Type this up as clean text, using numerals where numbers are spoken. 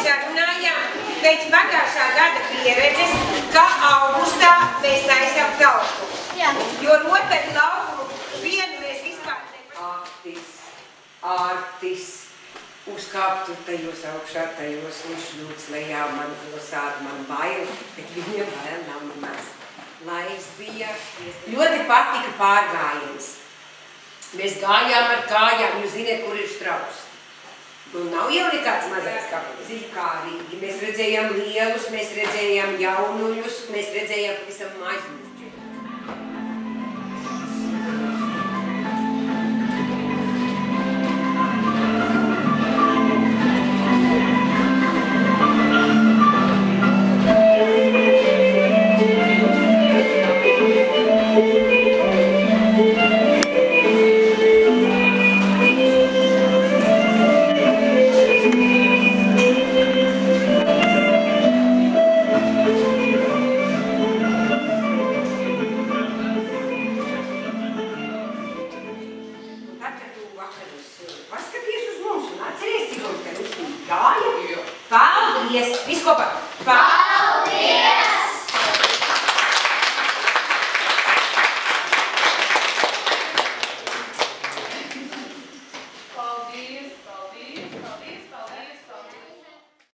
sarunājām pēc pagājušā gada pieredzes, ka augustā mēs taisām tauku. Jo rotaļu laukumu vienu mēs vispār nepaši. Artis, uzkāpt tur tajos augšā, tajos uzšļūts lejā, man pilsāta, man bail, bet viņiem bail nav nemaz. Laiks bija, ļoti patika pārgājiens. Mēs gājām ar kājām, jūs ziniet, kur ir Štraus. Nu, nav jau nekāds mazais ziļkārīgi. Mēs redzējām lielus, mēs redzējām jaunuļus, mēs redzējām pavisam mažus. Paskaties uz mums un atceries, cik mums te uztīk gāja. Paldies! Viss kopā!